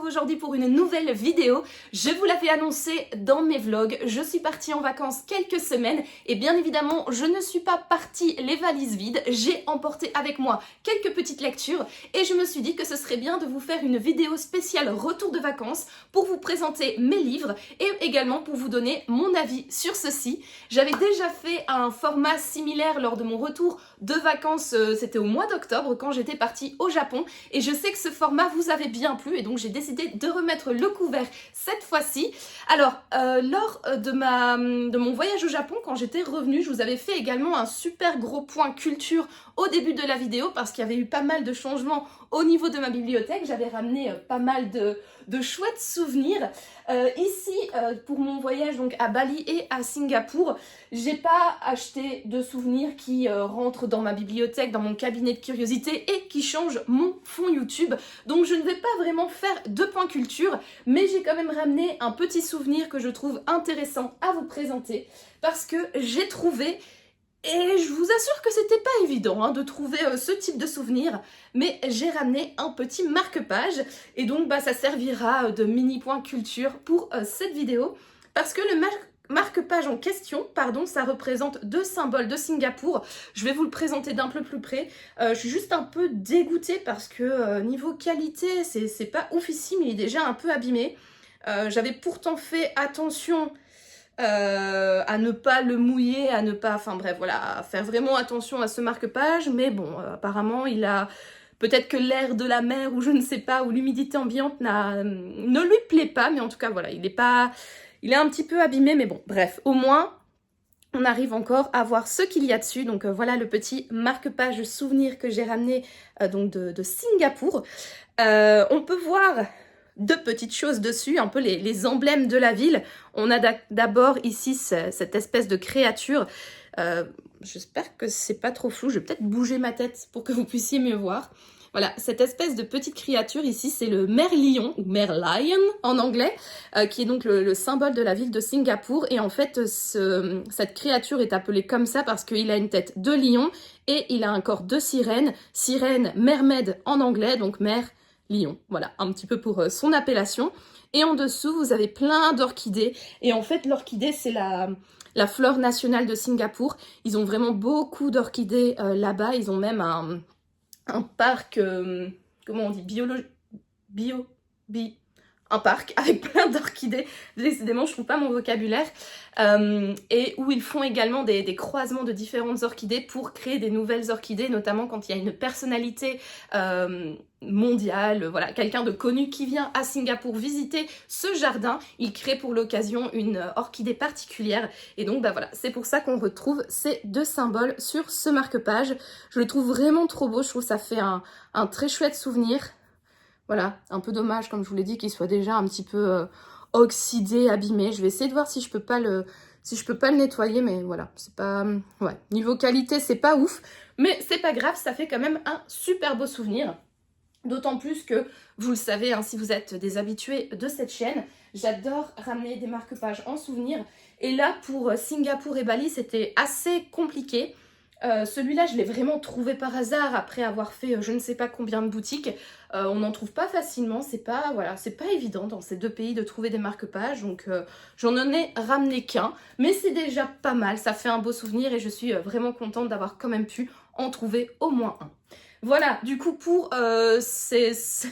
aujourd'hui pour une nouvelle vidéo. Je vous l'avais annoncé dans mes vlogs, je suis partie en vacances quelques semaines et bien évidemment je ne suis pas partie les valises vides, j'ai emporté avec moi quelques petites lectures et je me suis dit que ce serait bien de vous faire une vidéo spéciale retour de vacances pour vous présenter mes livres et également pour vous donner mon avis sur ceci. J'avais déjà fait un format similaire lors de mon retour de vacances, c'était au mois d'octobre quand j'étais partie au Japon et je sais que ce format vous avait bien plu et donc j'ai décidé de remettre le couvert cette fois-ci. Alors, lors de mon voyage au Japon, quand j'étais revenue, je vous avais fait également un super gros point culture au début de la vidéo parce qu'il y avait eu pas mal de changements au niveau de ma bibliothèque. J'avais ramené pas mal de chouettes souvenirs. Ici, pour mon voyage donc à Bali et à Singapour, j'ai pas acheté de souvenirs qui rentrent dans ma bibliothèque, dans mon cabinet de curiosité et qui changent mon fond YouTube. Donc je ne vais pas vraiment faire de point culture, mais j'ai quand même ramené un petit souvenir que je trouve intéressant à vous présenter parce que j'ai trouvé, et je vous assure que c'était pas évident de trouver ce type de souvenir, mais j'ai ramené un petit marque-page et donc ça servira de mini point culture pour cette vidéo parce que le marque-page en question, ça représente deux symboles de Singapour. Je vais vous le présenter d'un peu plus près. Je suis juste un peu dégoûtée parce que niveau qualité, c'est pas oufissime, il est déjà un peu abîmé. J'avais pourtant fait attention à ne pas le mouiller, à ne pas, enfin bref, voilà, à faire vraiment attention à ce marque-page, mais bon, apparemment il a, peut-être que l'air de la mer ou je ne sais pas, ou l'humidité ambiante ne lui plaît pas, mais en tout cas voilà, il est un petit peu abîmé, mais bon, bref, au moins on arrive encore à voir ce qu'il y a dessus. Donc voilà le petit marque-page souvenir que j'ai ramené donc de Singapour. On peut voir deux petites choses dessus, un peu les emblèmes de la ville. On a d'abord ici cette espèce de créature. J'espère que c'est pas trop flou. Je vais peut-être bouger ma tête pour que vous puissiez mieux voir. Voilà, cette espèce de petite créature ici, c'est le merlion, ou merlion en anglais, qui est donc le symbole de la ville de Singapour. Et en fait, cette créature est appelée comme ça parce qu'il a une tête de lion et il a un corps de sirène. Sirène, mermaid en anglais, donc mer, lion. Voilà, un petit peu pour son appellation. Et en dessous, vous avez plein d'orchidées. Et en fait, l'orchidée, c'est la fleur nationale de Singapour. Ils ont vraiment beaucoup d'orchidées là-bas. Ils ont même un parc, comment on dit, un parc avec plein d'orchidées. Décidément, je trouve pas mon vocabulaire. Et où ils font également des croisements de différentes orchidées pour créer des nouvelles orchidées, notamment quand il y a une personnalité mondiale, voilà, quelqu'un de connu qui vient à Singapour visiter ce jardin, il crée pour l'occasion une orchidée particulière. Et donc voilà, c'est pour ça qu'on retrouve ces deux symboles sur ce marque-page. Je le trouve vraiment trop beau, je trouve que ça fait un très chouette souvenir. Voilà, un peu dommage, comme je vous l'ai dit, qu'il soit déjà un petit peu oxydé, abîmé. Je vais essayer de voir si je peux pas le nettoyer, mais voilà, c'est pas... Ouais, niveau qualité, c'est pas ouf, mais c'est pas grave, ça fait quand même un super beau souvenir. D'autant plus que, vous le savez, si vous êtes des habitués de cette chaîne, j'adore ramener des marque-pages en souvenir. Et là, pour Singapour et Bali, c'était assez compliqué. Celui-là, je l'ai vraiment trouvé par hasard après avoir fait je ne sais pas combien de boutiques. On n'en trouve pas facilement, c'est pas évident dans ces deux pays de trouver des marque-pages, donc j'en ai ramené qu'un, mais c'est déjà pas mal, ça fait un beau souvenir et je suis vraiment contente d'avoir quand même pu en trouver au moins un. Voilà, du coup pour ce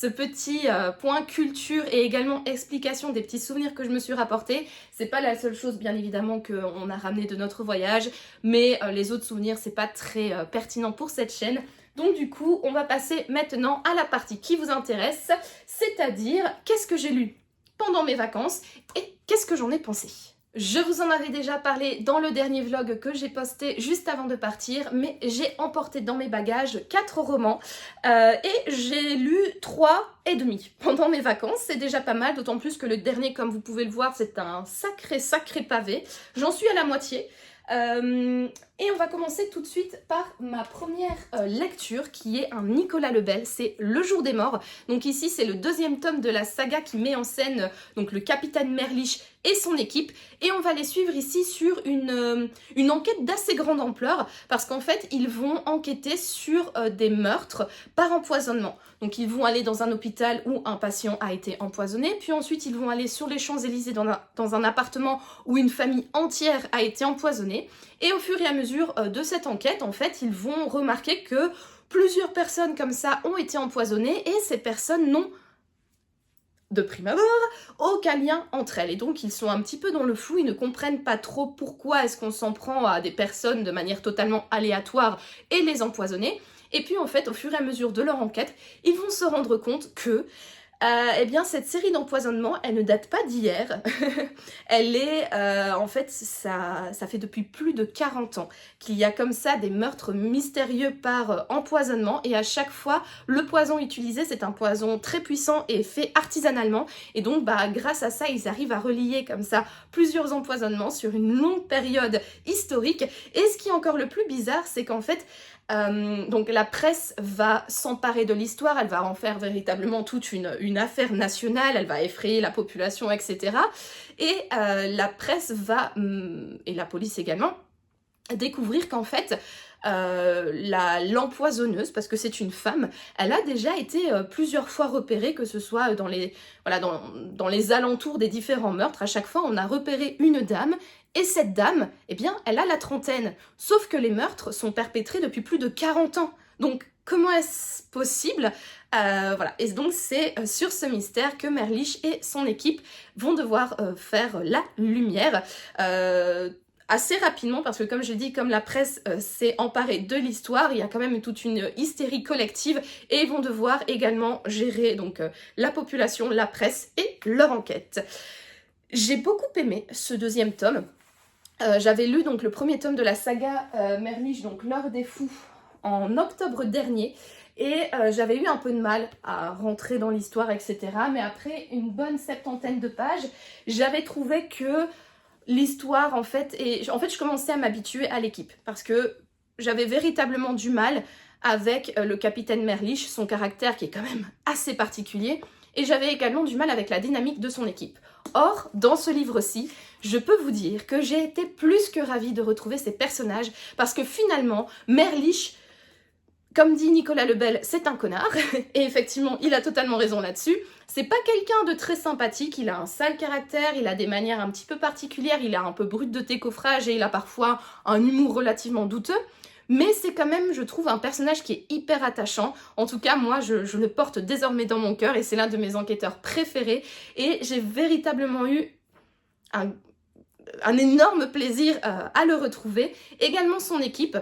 petit point culture et également explication des petits souvenirs que je me suis rapportés. C'est pas la seule chose bien évidemment qu'on a ramené de notre voyage, mais les autres souvenirs c'est pas très pertinent pour cette chaîne. Donc du coup on va passer maintenant à la partie qui vous intéresse, c'est-à-dire qu'est-ce que j'ai lu pendant mes vacances et qu'est-ce que j'en ai pensé. Je vous en avais déjà parlé dans le dernier vlog que j'ai posté juste avant de partir, mais j'ai emporté dans mes bagages 4 romans et j'ai lu 3,5 pendant mes vacances. C'est déjà pas mal, d'autant plus que le dernier, comme vous pouvez le voir, c'est un sacré pavé. J'en suis à la moitié. Et on va commencer tout de suite par ma première lecture qui est un Nicolas Lebel, c'est Le Jour des Morts. Donc ici c'est le deuxième tome de la saga qui met en scène donc le capitaine Merlich et son équipe, et on va les suivre ici sur une enquête d'assez grande ampleur, parce qu'en fait ils vont enquêter sur des meurtres par empoisonnement. Donc ils vont aller dans un hôpital où un patient a été empoisonné, puis ensuite ils vont aller sur les Champs-Élysées dans un appartement où une famille entière a été empoisonnée, et au fur et à mesure de cette enquête, en fait, ils vont remarquer que plusieurs personnes comme ça ont été empoisonnées, et ces personnes n'ont de prime abord aucun lien entre elles, et donc ils sont un petit peu dans le flou, ils ne comprennent pas trop pourquoi est-ce qu'on s'en prend à des personnes de manière totalement aléatoire et les empoisonner. Et puis en fait, au fur et à mesure de leur enquête, ils vont se rendre compte que eh bien, cette série d'empoisonnements, elle ne date pas d'hier. Elle est, en fait, ça fait depuis plus de 40 ans qu'il y a comme ça des meurtres mystérieux par empoisonnement. Et à chaque fois, le poison utilisé, c'est un poison très puissant et fait artisanalement. Et donc, grâce à ça, ils arrivent à relier comme ça plusieurs empoisonnements sur une longue période historique. Et ce qui est encore le plus bizarre, c'est qu'en fait, donc la presse va s'emparer de l'histoire, elle va en faire véritablement toute une affaire nationale, elle va effrayer la population, etc. Et la presse va, et la police également, découvrir qu'en fait, l'empoisonneuse, parce que c'est une femme, elle a déjà été plusieurs fois repérée, que ce soit dans les alentours des différents meurtres. À chaque fois, on a repéré une dame, et cette dame, eh bien, elle a la trentaine. Sauf que les meurtres sont perpétrés depuis plus de 40 ans. Donc, comment est-ce possible ? Voilà, et donc c'est sur ce mystère que Merlich et son équipe vont devoir faire la lumière. Assez rapidement, parce que comme je l'ai dit, comme la presse s'est emparée de l'histoire, il y a quand même toute une hystérie collective, et ils vont devoir également gérer donc la population, la presse et leur enquête. J'ai beaucoup aimé ce deuxième tome. J'avais lu donc le premier tome de la saga Merlich, donc L'Heure des Fous, en octobre dernier, et j'avais eu un peu de mal à rentrer dans l'histoire, etc. Mais après une bonne 70 de pages, j'avais trouvé que l'histoire, en fait, je commençais à m'habituer à l'équipe, parce que j'avais véritablement du mal avec le capitaine Merlich, son caractère qui est quand même assez particulier, et j'avais également du mal avec la dynamique de son équipe. Or, dans ce livre-ci, je peux vous dire que j'ai été plus que ravie de retrouver ces personnages, parce que finalement, Merlich, comme dit Nicolas Lebel, c'est un connard, et effectivement, il a totalement raison là-dessus. C'est pas quelqu'un de très sympathique, il a un sale caractère, il a des manières un petit peu particulières, il est un peu brut de décoffrage et il a parfois un humour relativement douteux. Mais c'est quand même, je trouve, un personnage qui est hyper attachant. En tout cas, moi, je le porte désormais dans mon cœur, et c'est l'un de mes enquêteurs préférés. Et j'ai véritablement eu un énorme plaisir à le retrouver. Également son équipe,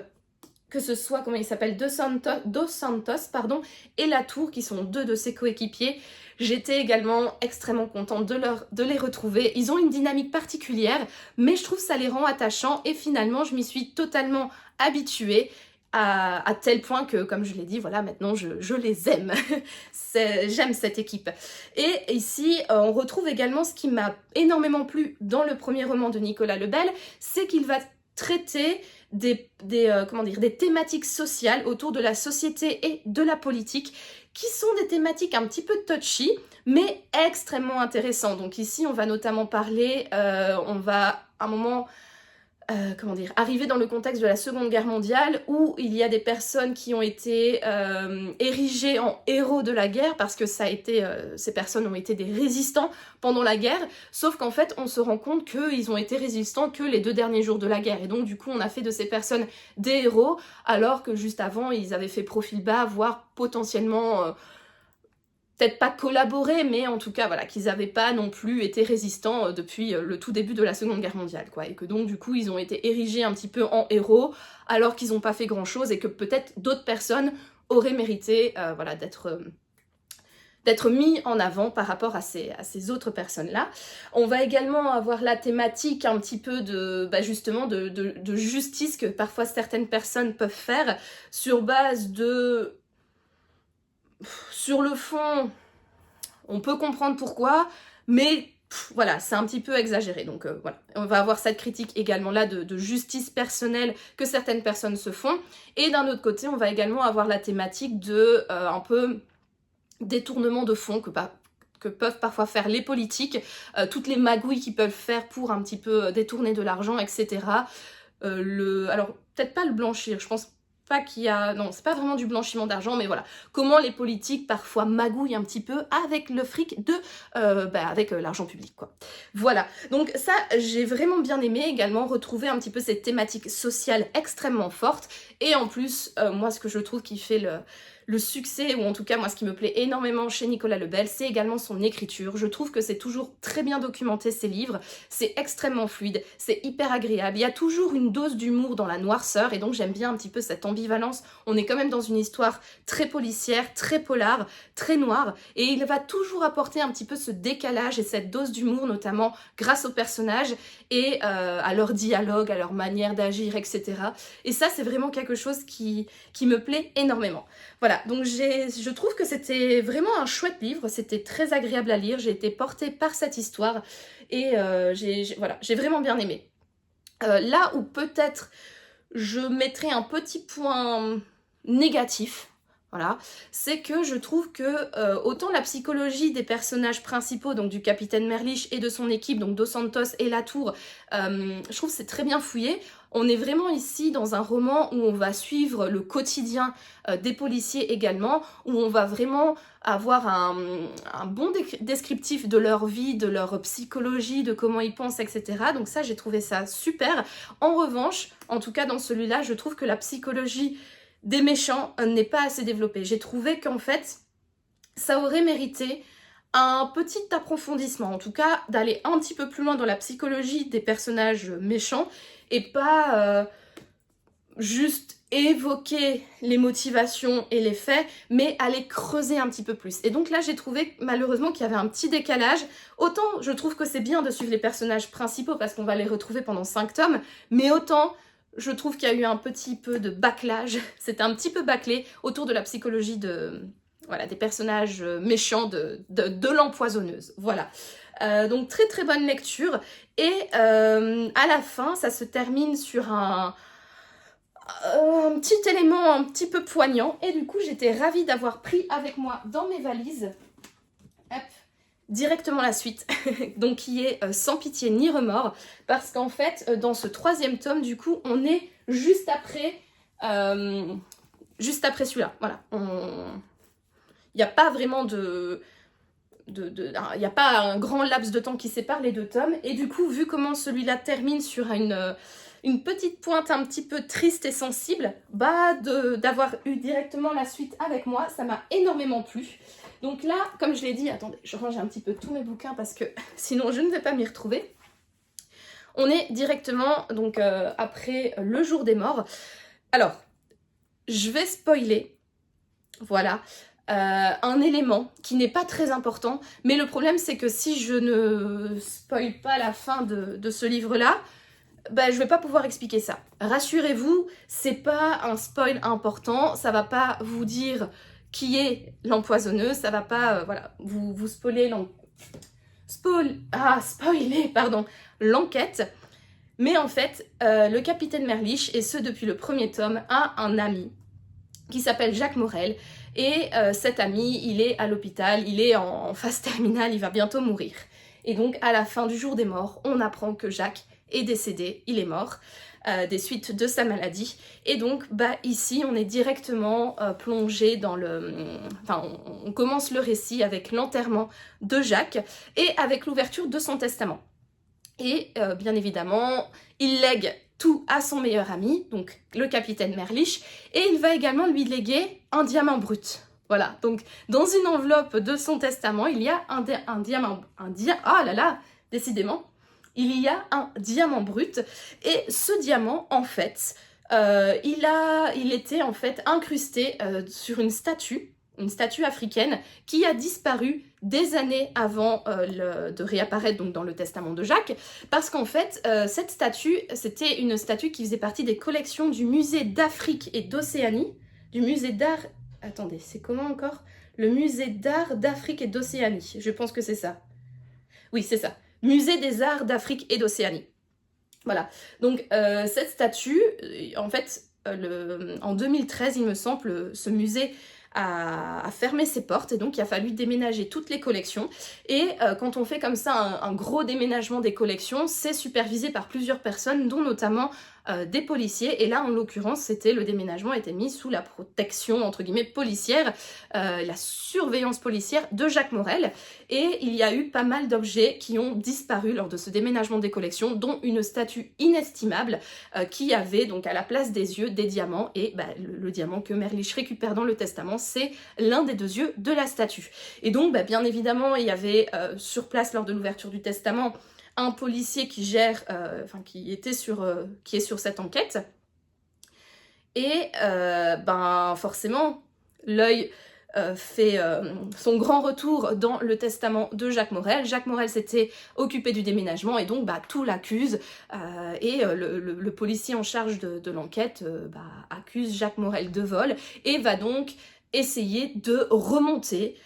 que ce soit, comment il s'appelle, Dos Santos, et Latour, qui sont deux de ses coéquipiers. J'étais également extrêmement contente de les retrouver. Ils ont une dynamique particulière, mais je trouve ça les rend attachants, et finalement, je m'y suis totalement habituée, à tel point que, comme je l'ai dit, voilà, maintenant je les aime. J'aime cette équipe. Et ici, on retrouve également ce qui m'a énormément plu dans le premier roman de Nicolas Lebel, c'est qu'il va traiter des thématiques sociales autour de la société et de la politique, qui sont des thématiques un petit peu touchy, mais extrêmement intéressantes. Donc ici, on va notamment parler, on va à un moment arriver dans le contexte de la Seconde Guerre mondiale, où il y a des personnes qui ont été érigées en héros de la guerre, parce que ces personnes ont été des résistants pendant la guerre, sauf qu'en fait on se rend compte qu'ils ont été résistants que les 2 derniers jours de la guerre, et donc du coup on a fait de ces personnes des héros, alors que juste avant ils avaient fait profil bas, voire potentiellement peut-être pas collaboré, mais en tout cas, voilà, qu'ils n'avaient pas non plus été résistants depuis le tout début de la Seconde Guerre mondiale, quoi. Et que donc, du coup, ils ont été érigés un petit peu en héros, alors qu'ils n'ont pas fait grand-chose, et que peut-être d'autres personnes auraient mérité, voilà, d'être mis en avant par rapport à ces autres personnes-là. On va également avoir la thématique un petit peu justement de justice que parfois certaines personnes peuvent faire sur base de... Sur le fond, on peut comprendre pourquoi, mais voilà, c'est un petit peu exagéré. Donc voilà, on va avoir cette critique également là de justice personnelle que certaines personnes se font. Et d'un autre côté, on va également avoir la thématique de un peu détournement de fonds que peuvent parfois faire les politiques, toutes les magouilles qu'ils peuvent faire pour un petit peu détourner de l'argent, etc. Alors, peut-être pas le blanchir, je pense pas qu'il y a... Non, c'est pas vraiment du blanchiment d'argent, mais voilà. Comment les politiques parfois magouillent un petit peu avec le fric avec l'argent public, quoi. Voilà, donc ça, j'ai vraiment bien aimé également retrouver un petit peu cette thématique sociale extrêmement forte. Et en plus, moi, ce que je trouve qui fait le succès, ou en tout cas moi ce qui me plaît énormément chez Nicolas Lebel, c'est également son écriture. Je trouve que c'est toujours très bien documenté ses livres, c'est extrêmement fluide, c'est hyper agréable, il y a toujours une dose d'humour dans la noirceur et donc j'aime bien un petit peu cette ambivalence. On est quand même dans une histoire très policière, très polar, très noire et il va toujours apporter un petit peu ce décalage et cette dose d'humour notamment grâce aux personnages et à leur dialogue, à leur manière d'agir, etc. Et ça c'est vraiment quelque chose qui me plaît énormément. Voilà, donc je trouve que c'était vraiment un chouette livre, c'était très agréable à lire, j'ai été portée par cette histoire et j'ai vraiment bien aimé. Là où peut-être je mettrais un petit point négatif, voilà, c'est que je trouve que autant la psychologie des personnages principaux, donc du capitaine Merlich et de son équipe, donc Dos Santos et Latour, je trouve que c'est très bien fouillé. On est vraiment ici dans un roman où on va suivre le quotidien des policiers également, où on va vraiment avoir un bon descriptif de leur vie, de leur psychologie, de comment ils pensent, etc. Donc ça, j'ai trouvé ça super. En revanche, en tout cas dans celui-là, je trouve que la psychologie des méchants n'est pas assez développée. J'ai trouvé qu'en fait, ça aurait mérité un petit approfondissement, en tout cas d'aller un petit peu plus loin dans la psychologie des personnages méchants et pas juste évoquer les motivations et les faits, mais aller creuser un petit peu plus. Et donc là, j'ai trouvé malheureusement qu'il y avait un petit décalage. Autant je trouve que c'est bien de suivre les personnages principaux parce qu'on va les retrouver pendant 5 tomes, mais autant je trouve qu'il y a eu un petit peu de bâclage, c'était un petit peu bâclé autour de la psychologie des personnages méchants de l'empoisonneuse. Voilà. Donc très très bonne lecture. Et à la fin, ça se termine sur un petit élément un petit peu poignant. Et du coup, j'étais ravie d'avoir pris avec moi dans mes valises directement la suite, donc qui est Sans pitié ni remords, parce qu'en fait, dans ce 3e tome, du coup, on est juste après celui-là. Voilà. Il n'y a pas vraiment il n'y a pas un grand laps de temps qui sépare les 2 tomes, et du coup, vu comment celui-là termine sur une petite pointe un petit peu triste et sensible, d'avoir eu directement la suite avec moi, ça m'a énormément plu. Donc là, comme je l'ai dit, attendez, je range un petit peu tous mes bouquins parce que sinon je ne vais pas m'y retrouver. On est directement donc après le jour des morts. Alors, je vais spoiler, voilà, un élément qui n'est pas très important, mais le problème c'est que si je ne spoile pas la fin de ce livre-là, je vais pas pouvoir expliquer ça. Rassurez-vous, c'est pas un spoil important, ça va pas vous dire qui est l'empoisonneuse, ça va pas vous spoiler l'enquête. Mais en fait, le capitaine Merlich, et ce depuis le 1er tome, a un ami qui s'appelle Jacques Morel. Et cet ami, il est à l'hôpital, il est en phase terminale, il va bientôt mourir. Et donc, à la fin du jour des morts, on apprend que Jacques est décédé, il est mort, des suites de sa maladie. Et donc, ici, on est directement plongé dans on commence le récit avec l'enterrement de Jacques et avec l'ouverture de son testament. Et bien évidemment, il lègue tout à son meilleur ami, donc le capitaine Merlich, et il va également lui léguer un diamant brut. Voilà, donc dans une enveloppe de son testament, il y a un diamant, ah là là, décidément, il y a un diamant brut, et ce diamant, en fait, il était en fait incrusté sur une statue africaine qui a disparu des années avant de réapparaître donc, dans le testament de Jacques, parce qu'en fait, cette statue, c'était une statue qui faisait partie des collections du musée d'Afrique et d'Océanie, du musée d'art... Attendez, c'est comment encore? Le musée d'art d'Afrique et d'Océanie, je pense que c'est ça. Oui, c'est ça. musée des arts d'Afrique et d'Océanie. Voilà, donc cette statue, en fait, en 2013, il me semble, ce musée a fermé ses portes et donc il a fallu déménager toutes les collections. Et quand on fait comme ça un gros déménagement des collections, c'est supervisé par plusieurs personnes, dont notamment des policiers. Et là, en l'occurrence, le déménagement était mis sous la protection, entre guillemets, policière, la surveillance policière de Jacques Morel. Et il y a eu pas mal d'objets qui ont disparu lors de ce déménagement des collections, dont une statue inestimable qui avait donc à la place des yeux des diamants. Et le diamant que Merlich récupère dans le testament, c'est l'un des 2 yeux de la statue. Et donc, bien évidemment, il y avait sur place lors de l'ouverture du testament un policier qui gère, qui est sur cette enquête. Et forcément, l'œil fait son grand retour dans le testament de Jacques Morel. Jacques Morel s'était occupé du déménagement et donc tout l'accuse. Et le policier en charge de l'enquête accuse Jacques Morel de vol et va donc essayer de remonter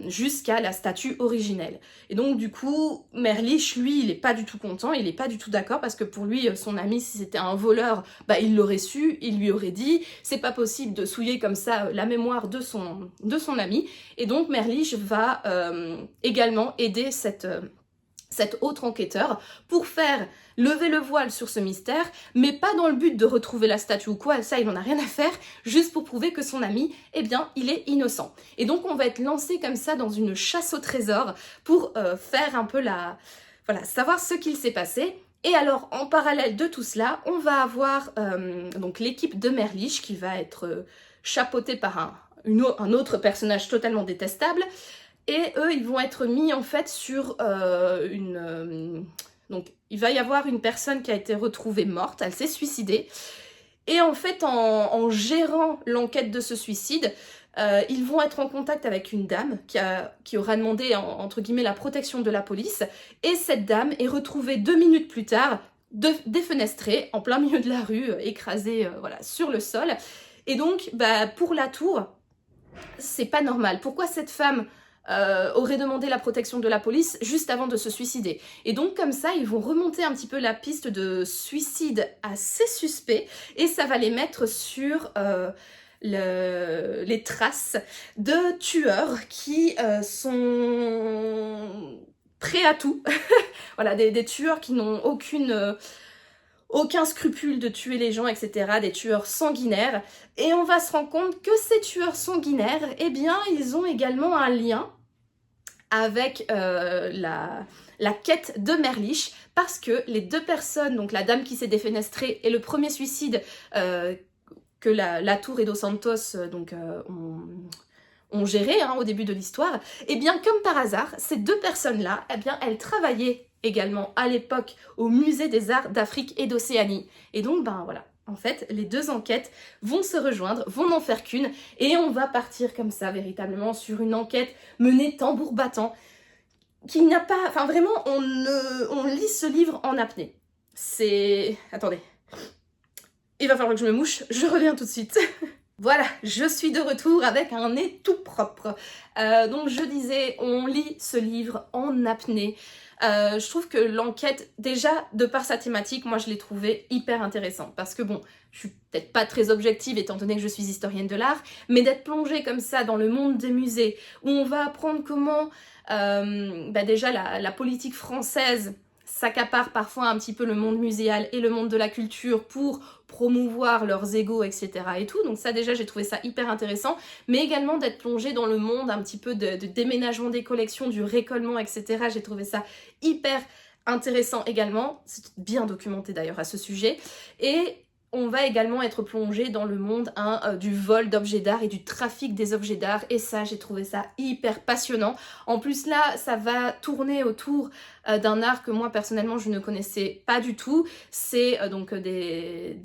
jusqu'à la statue originelle. Et donc du coup, Merlich, lui, il est pas du tout content, il est pas du tout d'accord parce que pour lui, son ami, si c'était un voleur, il l'aurait su, il lui aurait dit, c'est pas possible de souiller comme ça la mémoire de son ami. Et donc Merlich va également aider cet autre enquêteur pour faire lever le voile sur ce mystère, mais pas dans le but de retrouver la statue ou quoi, ça il en a rien à faire, juste pour prouver que son ami, il est innocent. Et donc on va être lancé comme ça dans une chasse au trésor pour faire un peu savoir ce qu'il s'est passé. Et alors, en parallèle de tout cela, on va avoir donc l'équipe de Merlich qui va être chapeautée par un autre personnage totalement détestable. Et eux, ils vont être mis en fait sur donc, il va y avoir une personne qui a été retrouvée morte, elle s'est suicidée. Et en fait, en gérant l'enquête de ce suicide, ils vont être en contact avec une dame qui aura demandé, entre guillemets, la protection de la police. Et cette dame est retrouvée 2 minutes plus tard, défenestrée, en plein milieu de la rue, écrasée sur le sol. Et donc, pour la tour, c'est pas normal. Pourquoi cette femme aurait demandé la protection de la police juste avant de se suicider? Et donc comme ça, ils vont remonter un petit peu la piste de suicide assez suspect et ça va les mettre sur les traces de tueurs qui sont prêts à tout. Voilà, des tueurs qui n'ont aucun scrupule de tuer les gens, etc. Des tueurs sanguinaires. Et on va se rendre compte que ces tueurs sanguinaires, ils ont également un lien avec la quête de Merlich, parce que les 2 personnes, donc la dame qui s'est défenestrée et le premier suicide que la Tour et Dos Santos ont géré au début de l'histoire, comme par hasard, ces 2 personnes-là, elles travaillaient également à l'époque au musée des arts d'Afrique et d'Océanie. Et donc, en fait, les 2 enquêtes vont se rejoindre, vont n'en faire qu'une, et on va partir comme ça, véritablement, sur une enquête menée tambour battant, qui n'a pas... Enfin, vraiment, on lit ce livre en apnée. Attendez. Il va falloir que je me mouche, je reviens tout de suite. Voilà, je suis de retour avec un nez tout propre. Donc je disais, on lit ce livre en apnée. Je trouve que l'enquête, déjà, de par sa thématique, moi je l'ai trouvée hyper intéressante. Parce que je suis peut-être pas très objective étant donné que je suis historienne de l'art, mais d'être plongée comme ça dans le monde des musées, où on va apprendre comment déjà la politique française s'accaparent parfois un petit peu le monde muséal et le monde de la culture pour promouvoir leurs égos, etc. et tout. Donc ça déjà, j'ai trouvé ça hyper intéressant, mais également d'être plongée dans le monde un petit peu de déménagement des collections, du récollement, etc. J'ai trouvé ça hyper intéressant également. C'est bien documenté d'ailleurs à ce sujet. Et on va également être plongé dans le monde du vol d'objets d'art et du trafic des objets d'art. Et ça, j'ai trouvé ça hyper passionnant. En plus là, ça va tourner autour d'un art que moi personnellement je ne connaissais pas du tout. C'est donc de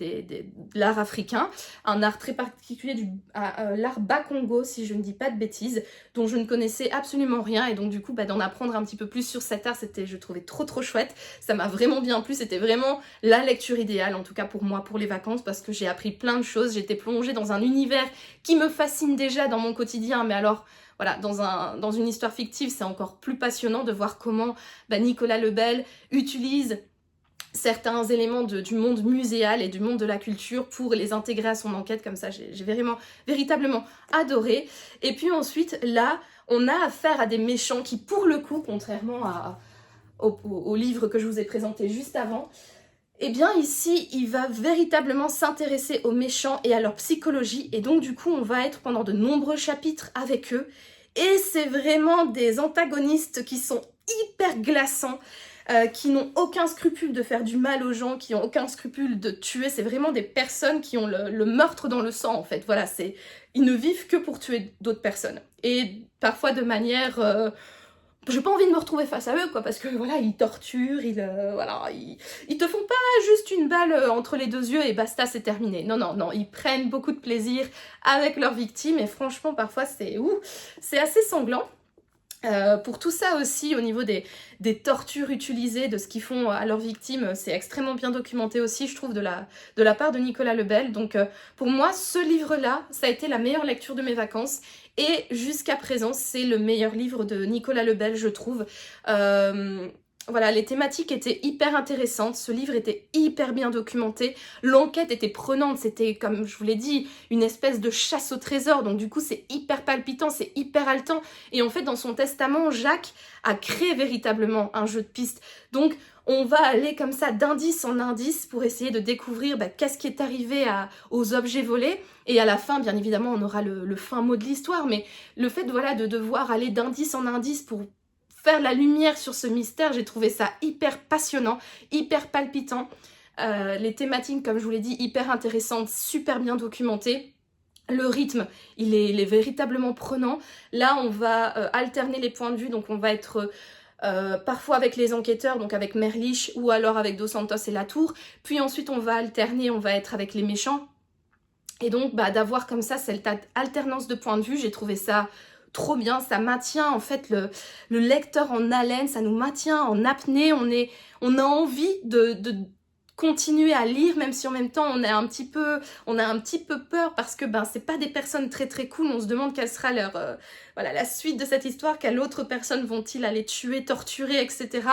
l'art africain, un art très particulier, l'art Bakongo si je ne dis pas de bêtises, dont je ne connaissais absolument rien. Et donc du coup d'en apprendre un petit peu plus sur cet art, je trouvais trop chouette. Ça m'a vraiment bien plu, c'était vraiment la lecture idéale en tout cas pour moi, pour les vacances, parce que j'ai appris plein de choses. J'étais plongée dans un univers qui me fascine déjà dans mon quotidien, mais alors voilà, dans une histoire fictive, c'est encore plus passionnant de voir comment Nicolas Lebel utilise certains éléments du monde muséal et du monde de la culture pour les intégrer à son enquête. Comme ça, j'ai véritablement adoré. Et puis ensuite, là, on a affaire à des méchants qui, pour le coup, contrairement au livre que je vous ai présenté juste avant, eh bien ici, il va véritablement s'intéresser aux méchants et à leur psychologie. Et donc du coup, on va être pendant de nombreux chapitres avec eux. Et c'est vraiment des antagonistes qui sont hyper glaçants, qui n'ont aucun scrupule de faire du mal aux gens, qui n'ont aucun scrupule de tuer. C'est vraiment des personnes qui ont le meurtre dans le sang, en fait. Voilà, ils ne vivent que pour tuer d'autres personnes. Et parfois de manière... j'ai pas envie de me retrouver face à eux, quoi, parce que voilà, ils torturent, ils te font pas juste une balle entre les deux yeux et basta, c'est terminé. Non, non, non, ils prennent beaucoup de plaisir avec leurs victimes et franchement, parfois, c'est assez sanglant. Pour tout ça aussi, au niveau des tortures utilisées, de ce qu'ils font à leurs victimes, c'est extrêmement bien documenté aussi, je trouve, de la part de Nicolas Lebel. Donc pour moi, ce livre-là, ça a été la meilleure lecture de mes vacances. Et jusqu'à présent, c'est le meilleur livre de Nicolas Lebel, je trouve. Voilà, les thématiques étaient hyper intéressantes, ce livre était hyper bien documenté, l'enquête était prenante, c'était, comme je vous l'ai dit, une espèce de chasse au trésor, donc du coup c'est hyper palpitant, c'est hyper haletant, et en fait dans son testament, Jacques a créé véritablement un jeu de piste, donc on va aller comme ça d'indice en indice pour essayer de découvrir qu'est-ce qui est arrivé aux objets volés, et à la fin, bien évidemment, on aura le fin mot de l'histoire, mais le fait voilà, de devoir aller d'indice en indice pour faire la lumière sur ce mystère, j'ai trouvé ça hyper passionnant, hyper palpitant. Les thématiques, comme je vous l'ai dit, hyper intéressantes, super bien documentées. Le rythme, il est véritablement prenant. Là, on va alterner les points de vue, donc on va être parfois avec les enquêteurs, donc avec Merlich, ou alors avec Dos Santos et Latour. Puis ensuite, on va alterner, on va être avec les méchants. Et donc, d'avoir comme ça cette alternance de points de vue, j'ai trouvé ça trop bien, ça maintient en fait le lecteur en haleine, ça nous maintient en apnée, on a envie de continuer à lire, même si en même temps on a un petit peu peur parce que c'est pas des personnes très très cool, on se demande quelle sera la suite de cette histoire, quelle autre personne vont-ils aller tuer, torturer, etc.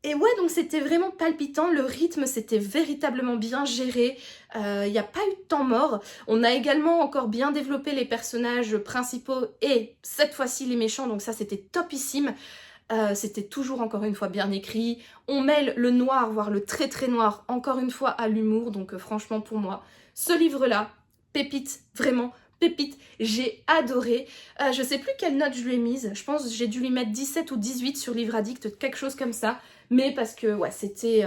Et ouais, donc c'était vraiment palpitant, le rythme c'était véritablement bien géré, il n'y a pas eu de temps mort. On a également encore bien développé les personnages principaux et cette fois-ci les méchants, donc ça c'était topissime. C'était toujours encore une fois bien écrit, on mêle le noir, voire le très très noir, encore une fois à l'humour, donc franchement pour moi, ce livre-là, pépite, vraiment pépite, j'ai adoré. Je sais plus quelle note je lui ai mise, je pense que j'ai dû lui mettre 17 ou 18 sur Livre Addict, quelque chose comme ça, mais parce que ouais, c'était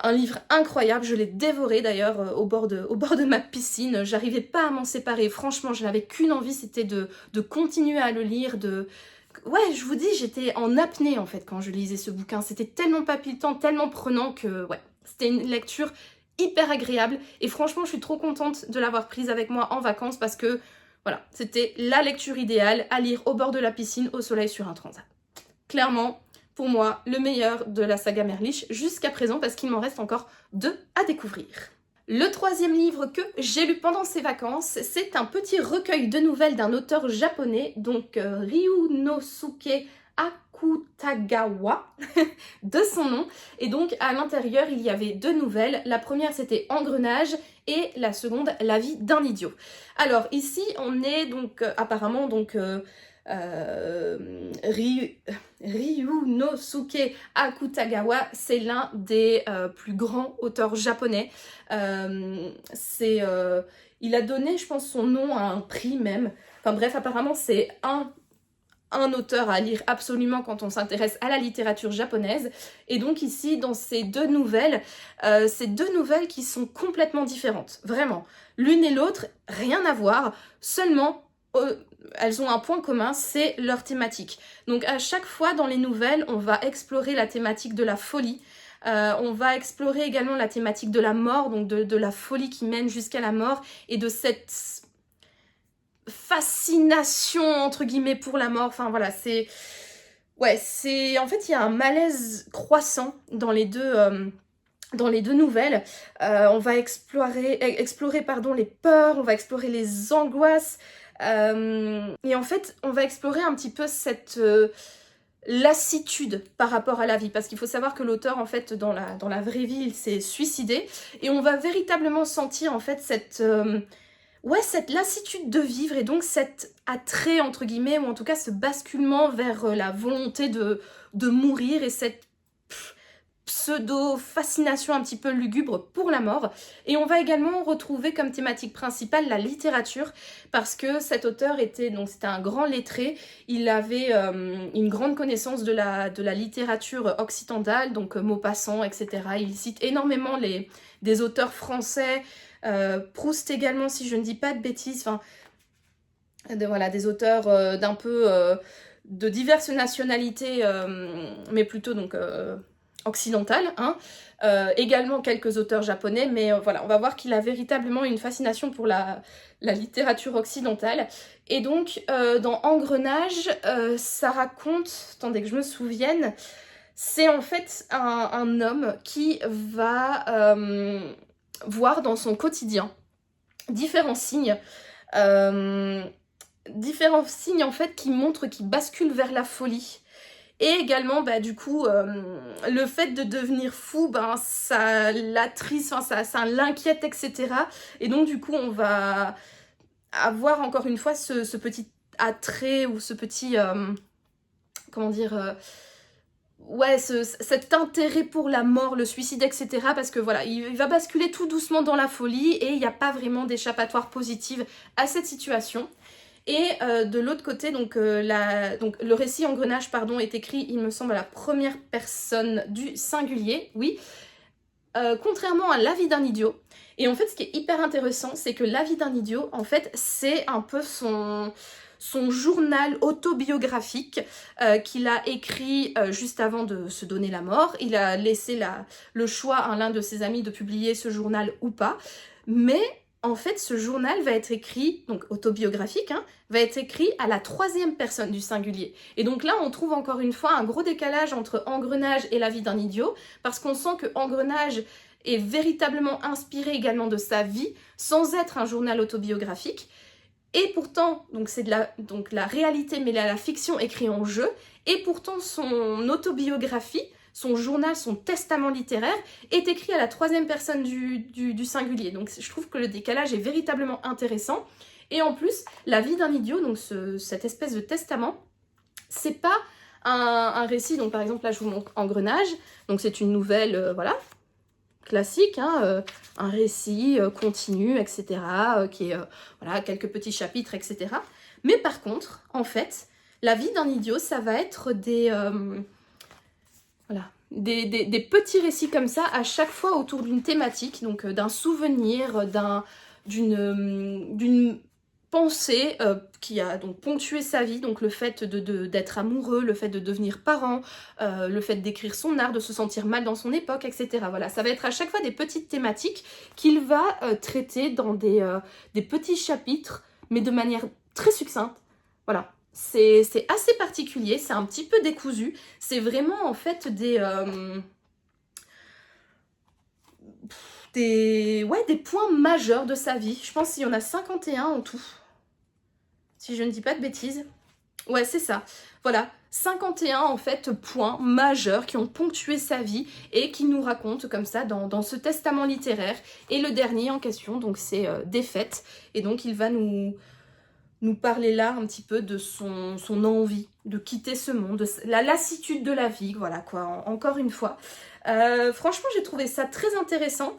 un livre incroyable, je l'ai dévoré d'ailleurs au bord de ma piscine, j'arrivais pas à m'en séparer, franchement je n'avais qu'une envie, c'était de continuer à le lire, ouais, je vous dis, j'étais en apnée en fait quand je lisais ce bouquin, c'était tellement palpitant, tellement prenant que ouais, c'était une lecture hyper agréable et franchement je suis trop contente de l'avoir prise avec moi en vacances parce que voilà, c'était la lecture idéale à lire au bord de la piscine au soleil sur un transat. Clairement, pour moi, le meilleur de la saga Merlich jusqu'à présent parce qu'il m'en reste encore 2 à découvrir. Le troisième livre que j'ai lu pendant ces vacances, c'est un petit recueil de nouvelles d'un auteur japonais, donc Ryunosuke Akutagawa, de son nom. Et donc à l'intérieur, il y avait 2 nouvelles. La première, c'était Engrenage et la seconde, La vie d'un idiot. Alors ici, on est donc apparemment donc... Ryunosuke Akutagawa, c'est l'un des plus grands auteurs japonais. Il a donné, je pense, son nom à un prix même. Enfin bref, apparemment, c'est un auteur à lire absolument quand on s'intéresse à la littérature japonaise. Et donc ici, dans ces 2 nouvelles, ces 2 nouvelles qui sont complètement différentes. Vraiment. L'une et l'autre, rien à voir, seulement... elles ont un point commun, c'est leur thématique. Donc à chaque fois dans les nouvelles, on va explorer la thématique de la folie. On va explorer également la thématique de la mort, donc de la folie qui mène jusqu'à la mort et de cette fascination entre guillemets pour la mort. Enfin voilà, c'est... Ouais, c'est... En fait, il y a un malaise croissant dans les deux nouvelles. On va explorer les peurs, on va explorer les angoisses. Et en fait, on va explorer un petit peu cette lassitude par rapport à la vie, parce qu'il faut savoir que l'auteur, en fait, dans la vraie vie, il s'est suicidé, et on va véritablement sentir, en fait, cette lassitude de vivre, et donc cet attrait, entre guillemets, ou en tout cas ce basculement vers la volonté de mourir, et cette pseudo-fascination un petit peu lugubre pour la mort. Et on va également retrouver comme thématique principale la littérature, parce que cet auteur c'était un grand lettré, il avait une grande connaissance de la littérature occidentale, donc Maupassant, etc. Il cite énormément des auteurs français, Proust également, si je ne dis pas de bêtises, enfin, des auteurs d'un peu de diverses nationalités, mais plutôt donc occidentales, hein. Également quelques auteurs japonais, mais voilà, on va voir qu'il a véritablement une fascination pour la littérature occidentale. Et donc, dans Engrenage, ça raconte, attendez que je me souvienne, c'est en fait un homme qui va voir dans son quotidien différents signes, en fait qui montrent qu'il bascule vers la folie. Et également, du coup, le fait de devenir fou, ça l'attriste, ça l'inquiète, etc. Et donc, du coup, on va avoir encore une fois ce petit attrait ou ce petit, comment dire, cet intérêt pour la mort, le suicide, etc. Parce que voilà, il va basculer tout doucement dans la folie et il n'y a pas vraiment d'échappatoire positive à cette situation. Et de l'autre côté, donc le récit Engrenage, pardon, est écrit, il me semble, à la première personne du singulier, oui, contrairement à La vie d'un idiot. Et en fait, ce qui est hyper intéressant, c'est que La vie d'un idiot, en fait, c'est un peu son journal autobiographique qu'il a écrit juste avant de se donner la mort. Il a laissé le choix à l'un de ses amis de publier ce journal ou pas. Mais en fait, ce journal va être écrit, donc autobiographique, hein, va être écrit à la troisième personne du singulier. Et donc là, on trouve encore une fois un gros décalage entre Engrenage et La vie d'un idiot, parce qu'on sent que Engrenage est véritablement inspiré également de sa vie, sans être un journal autobiographique. Et pourtant, donc c'est donc la réalité, mais la fiction écrit en jeu, et pourtant son autobiographie, son journal, son testament littéraire est écrit à la troisième personne du singulier. Donc je trouve que le décalage est véritablement intéressant. Et en plus, La vie d'un idiot, donc cette espèce de testament, c'est pas un récit, donc par exemple là je vous montre Engrenage, donc c'est une nouvelle, voilà, classique, hein, un récit continu, etc., qui est, voilà, quelques petits chapitres, etc. Mais par contre, en fait, La vie d'un idiot, ça va être des petits récits comme ça, à chaque fois autour d'une thématique, donc d'un souvenir, d'une pensée qui a donc ponctué sa vie, donc le fait d'être amoureux, le fait de devenir parent, le fait d'écrire son art, de se sentir mal dans son époque, etc. Voilà, ça va être à chaque fois des petites thématiques qu'il va traiter dans des petits chapitres, mais de manière très succincte. Voilà. C'est assez particulier, c'est un petit peu décousu. C'est vraiment en fait des points majeurs de sa vie. Je pense qu'il y en a 51 en tout, si je ne dis pas de bêtises. Ouais, c'est ça. Voilà, 51 en fait points majeurs qui ont ponctué sa vie et qui nous racontent comme ça dans ce testament littéraire. Et le dernier en question, donc c'est Défaite. Et donc il va nous parler là un petit peu de son envie de quitter ce monde, de la lassitude de la vie, voilà quoi, encore une fois. Franchement, j'ai trouvé ça très intéressant.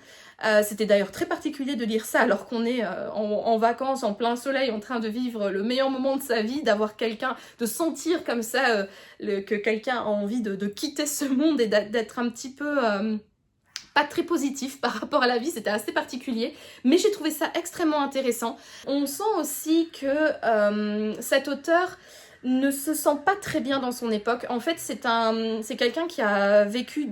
C'était d'ailleurs très particulier de lire ça alors qu'on est en vacances, en plein soleil, en train de vivre le meilleur moment de sa vie, d'avoir quelqu'un, de sentir comme ça que quelqu'un a envie de quitter ce monde et d'être un petit peu pas très positif par rapport à la vie, c'était assez particulier, mais j'ai trouvé ça extrêmement intéressant. On sent aussi que cet auteur ne se sent pas très bien dans son époque. En fait, c'est quelqu'un qui a vécu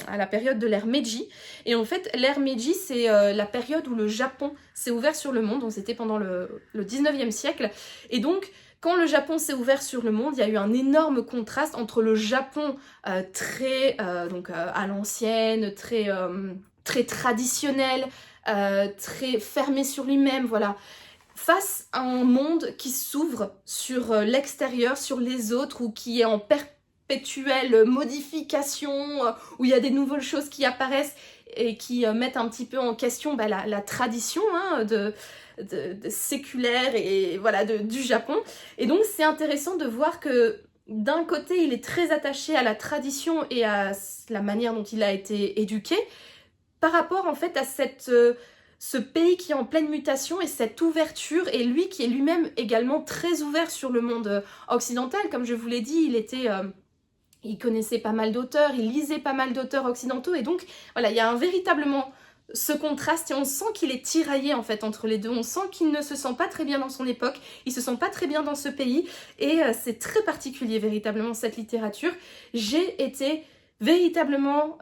à la période de l'ère Meiji. Et en fait, l'ère Meiji, c'est la période où le Japon s'est ouvert sur le monde. Donc, c'était pendant le 19e siècle. Et donc, quand le Japon s'est ouvert sur le monde, il y a eu un énorme contraste entre le Japon très à l'ancienne, très traditionnel, très fermé sur lui-même, voilà, face à un monde qui s'ouvre sur l'extérieur, sur les autres, ou qui est en perpétuelle modification, où il y a des nouvelles choses qui apparaissent et qui mettent un petit peu en question la tradition hein, de séculaire et voilà du Japon. Et donc c'est intéressant de voir que d'un côté il est très attaché à la tradition et à la manière dont il a été éduqué par rapport en fait à ce pays qui est en pleine mutation et cette ouverture, et lui qui est lui-même également très ouvert sur le monde occidental. Comme je vous l'ai dit, il connaissait pas mal d'auteurs, il lisait pas mal d'auteurs occidentaux, et donc voilà, il y a véritablement ce contraste et on sent qu'il est tiraillé en fait entre les deux. On sent qu'il ne se sent pas très bien dans son époque, il se sent pas très bien dans ce pays, et c'est très particulier véritablement cette littérature. J'ai été véritablement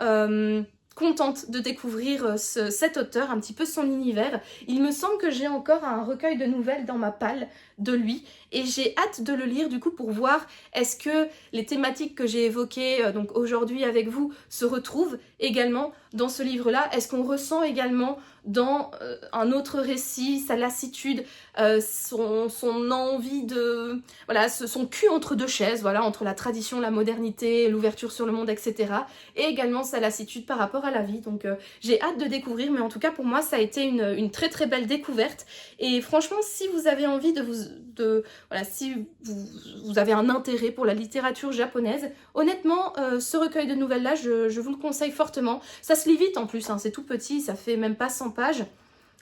contente de découvrir cet auteur, un petit peu son univers. Il me semble que j'ai encore un recueil de nouvelles dans ma palle de lui, et j'ai hâte de le lire du coup pour voir est-ce que les thématiques que j'ai évoquées donc aujourd'hui avec vous se retrouvent également dans ce livre-là. Est-ce qu'on ressent également dans un autre récit sa lassitude, son envie de... voilà, son cul entre deux chaises, voilà, entre la tradition, la modernité, l'ouverture sur le monde, etc. Et également sa lassitude par rapport à la vie. Donc j'ai hâte de découvrir, mais en tout cas pour moi ça a été une très très belle découverte. Et franchement, si vous avez envie voilà, si vous avez un intérêt pour la littérature japonaise, honnêtement, ce recueil de nouvelles-là, je vous le conseille fortement. Ça se lit vite en plus, hein, c'est tout petit, ça fait même pas 100 pages.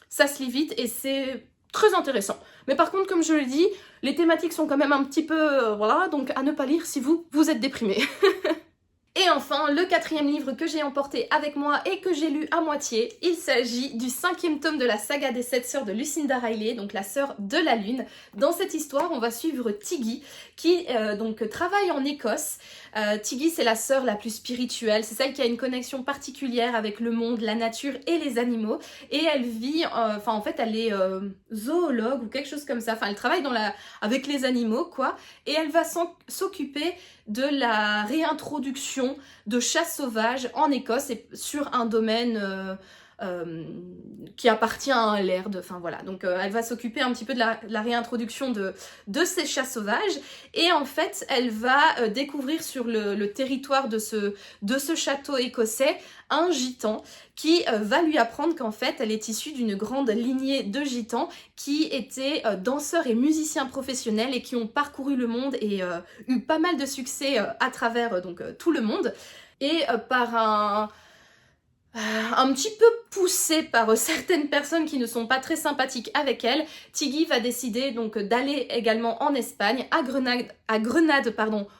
Ça se lit vite et c'est très intéressant. Mais par contre, comme je le dis, les thématiques sont quand même un petit peu... voilà, donc à ne pas lire si vous êtes déprimé. Et enfin, le 4e livre que j'ai emporté avec moi et que j'ai lu à moitié, il s'agit du 5e tome de la saga des 7 sœurs de Lucinda Riley, donc la sœur de la lune. Dans cette histoire, on va suivre Tiggy, qui donc travaille en Écosse. Tiggy, c'est la sœur la plus spirituelle, c'est celle qui a une connexion particulière avec le monde, la nature et les animaux. Et elle vit, en fait, elle est zoologue ou quelque chose comme ça. Enfin, elle travaille avec les animaux, quoi. Et elle va s'occuper de la réintroduction de chasse sauvage en Écosse et sur un domaine qui appartient à l'Erde. Enfin voilà, donc elle va s'occuper un petit peu de la réintroduction de ces chats sauvages, et en fait elle va découvrir sur le territoire de ce château écossais un gitan qui va lui apprendre qu'en fait elle est issue d'une grande lignée de gitans qui étaient danseurs et musiciens professionnels et qui ont parcouru le monde et eu pas mal de succès à travers tout le monde. Et par un petit peu poussée par certaines personnes qui ne sont pas très sympathiques avec elle, Tiggy va décider donc d'aller également en Espagne, à Grenade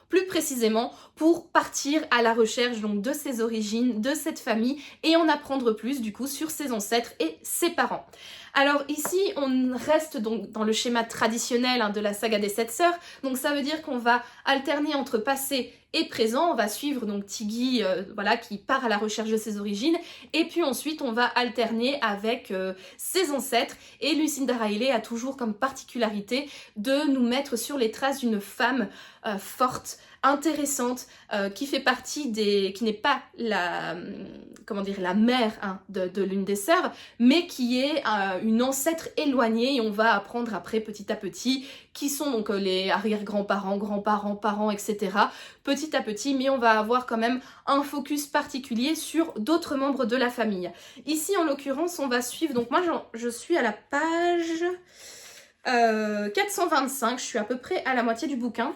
plus précisément, pour partir à la recherche donc de ses origines, de cette famille, et en apprendre plus du coup sur ses ancêtres et ses parents. Alors ici, on reste donc dans le schéma traditionnel de la saga des 7 sœurs, donc ça veut dire qu'on va alterner entre passé et présent. On va suivre donc Tiggy voilà, qui part à la recherche de ses origines, et puis ensuite on va alterner avec ses ancêtres, et Lucinda Riley a toujours comme particularité de nous mettre sur les traces d'une femme forte, intéressante, qui fait partie qui n'est pas la mère de l'une des sœurs, mais qui est une ancêtre éloignée, et on va apprendre après petit à petit qui sont donc les arrière-grands-parents, grands-parents, parents, etc. petit à petit, mais on va avoir quand même un focus particulier sur d'autres membres de la famille. Ici en l'occurrence on va suivre, donc moi je suis à la page 425, je suis à peu près à la moitié du bouquin,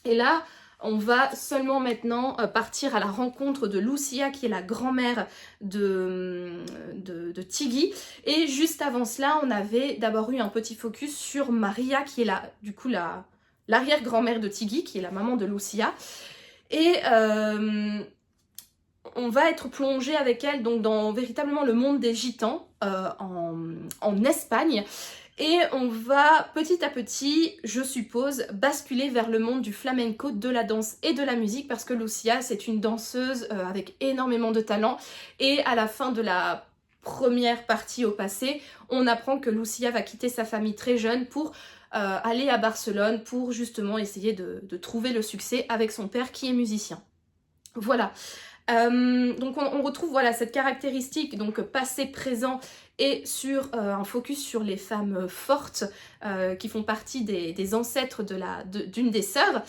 et là on va seulement maintenant partir à la rencontre de Lucia, qui est la grand-mère de Tiggy. Et juste avant cela, on avait d'abord eu un petit focus sur Maria, qui est l'arrière-grand-mère de Tiggy, qui est la maman de Lucia. Et on va être plongé avec elle donc dans véritablement le monde des gitans en Espagne. Et on va petit à petit, je suppose, basculer vers le monde du flamenco, de la danse et de la musique, parce que Lucia, c'est une danseuse avec énormément de talent. Et à la fin de la première partie au passé, on apprend que Lucia va quitter sa famille très jeune pour aller à Barcelone pour justement essayer de trouver le succès avec son père qui est musicien. Voilà. Donc on retrouve voilà cette caractéristique, donc passé, présent, et sur un focus sur les femmes fortes qui font partie des ancêtres d'une des sœurs.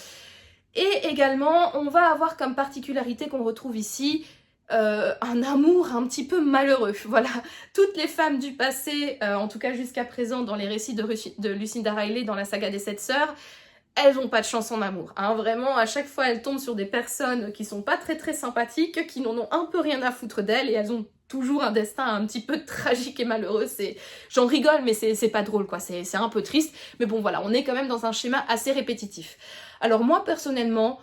Et également, on va avoir comme particularité qu'on retrouve ici un amour un petit peu malheureux. Voilà, toutes les femmes du passé, en tout cas jusqu'à présent dans les récits de Lucinda Riley dans la saga des 7 sœurs, elles n'ont pas de chance en amour, hein. Vraiment, à chaque fois, elles tombent sur des personnes qui sont pas très sympathiques, qui n'en ont un peu rien à foutre d'elles, et elles ont toujours un destin un petit peu tragique et malheureux. J'en rigole, mais c'est pas drôle, quoi. C'est un peu triste, mais bon, voilà, on est quand même dans un schéma assez répétitif. Alors moi, personnellement,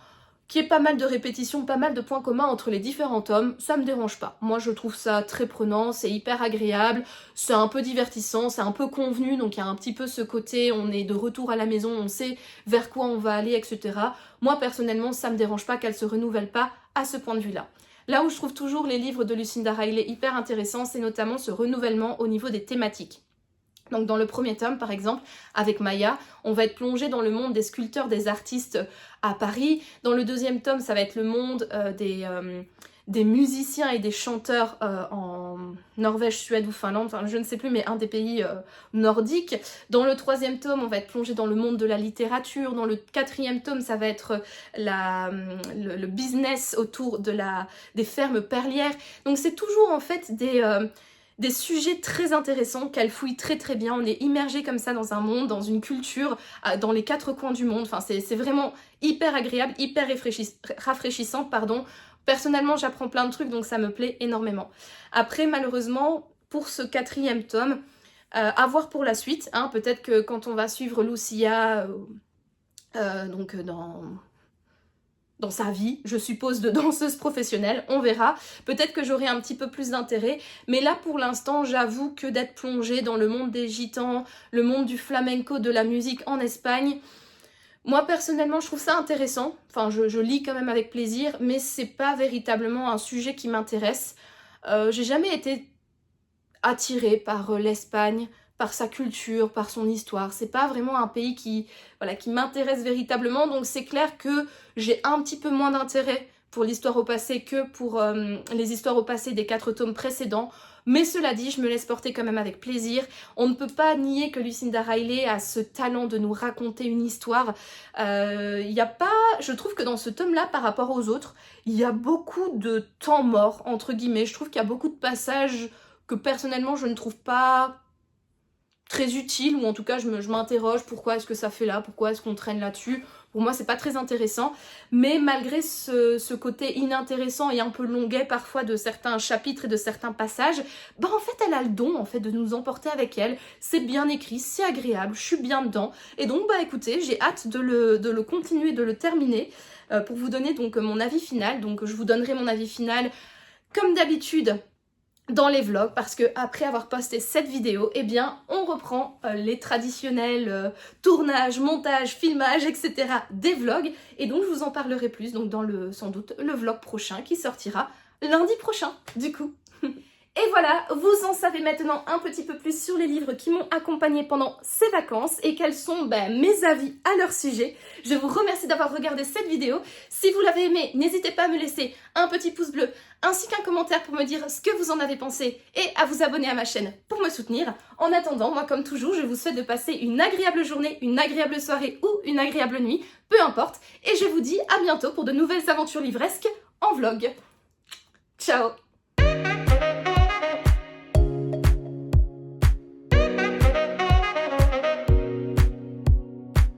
qu'il y ait pas mal de répétitions, pas mal de points communs entre les différents tomes, ça me dérange pas. Moi je trouve ça très prenant, c'est hyper agréable, c'est un peu divertissant, c'est un peu convenu, donc il y a un petit peu ce côté, on est de retour à la maison, on sait vers quoi on va aller, etc. Moi personnellement, ça me dérange pas qu'elle se renouvelle pas à ce point de vue-là. Là où je trouve toujours les livres de Lucinda Riley hyper intéressants, c'est notamment ce renouvellement au niveau des thématiques. Donc dans le premier tome, par exemple, avec Maya, on va être plongé dans le monde des sculpteurs, des artistes à Paris. Dans le deuxième tome, ça va être le monde des musiciens et des chanteurs en Norvège, Suède ou Finlande, enfin je ne sais plus, mais un des pays nordiques. Dans le troisième tome, on va être plongé dans le monde de la littérature. Dans le quatrième tome, ça va être le business autour des fermes perlières. Donc c'est toujours en fait des sujets très intéressants qu'elle fouille très bien. On est immergé comme ça dans un monde, dans une culture, dans les 4 coins du monde. Enfin, c'est vraiment hyper agréable, hyper rafraîchissant, pardon. Personnellement, j'apprends plein de trucs, donc ça me plaît énormément. Après, malheureusement, pour ce 4e tome, à voir pour la suite, hein, peut-être que quand on va suivre Lucia, donc dans sa vie, je suppose, de danseuse professionnelle, on verra. Peut-être que j'aurai un petit peu plus d'intérêt, mais là pour l'instant, j'avoue que d'être plongée dans le monde des gitans, le monde du flamenco, de la musique en Espagne, moi personnellement je trouve ça intéressant, enfin je lis quand même avec plaisir, mais c'est pas véritablement un sujet qui m'intéresse. J'ai jamais été attirée par l'Espagne, par sa culture, par son histoire. C'est pas vraiment un pays qui m'intéresse véritablement, donc c'est clair que j'ai un petit peu moins d'intérêt pour l'histoire au passé que pour les histoires au passé des 4 tomes précédents. Mais cela dit, je me laisse porter quand même avec plaisir. On ne peut pas nier que Lucinda Riley a ce talent de nous raconter une histoire. Je trouve que dans ce tome-là, par rapport aux autres, il y a beaucoup de temps mort, entre guillemets. Je trouve qu'il y a beaucoup de passages que personnellement je ne trouve pas très utile, ou en tout cas je m'interroge pourquoi est-ce que ça fait là, pourquoi est-ce qu'on traîne là-dessus. Pour moi c'est pas très intéressant, mais malgré ce côté inintéressant et un peu longuet parfois de certains chapitres et de certains passages, bah en fait elle a le don en fait de nous emporter avec elle. C'est bien écrit, c'est agréable, je suis bien dedans, et donc bah écoutez, j'ai hâte de le continuer, de le terminer pour vous donner donc mon avis final. Donc je vous donnerai mon avis final comme d'habitude dans les vlogs, parce que après avoir posté cette vidéo, eh bien on reprend les traditionnels tournages, montages, filmages, etc. des vlogs, et donc je vous en parlerai plus donc dans sans doute le vlog prochain qui sortira lundi prochain du coup. Et voilà, vous en savez maintenant un petit peu plus sur les livres qui m'ont accompagnée pendant ces vacances et quels sont mes avis à leur sujet. Je vous remercie d'avoir regardé cette vidéo. Si vous l'avez aimée, n'hésitez pas à me laisser un petit pouce bleu ainsi qu'un commentaire pour me dire ce que vous en avez pensé et à vous abonner à ma chaîne pour me soutenir. En attendant, moi comme toujours, je vous souhaite de passer une agréable journée, une agréable soirée ou une agréable nuit, peu importe. Et je vous dis à bientôt pour de nouvelles aventures livresques en vlog. Ciao!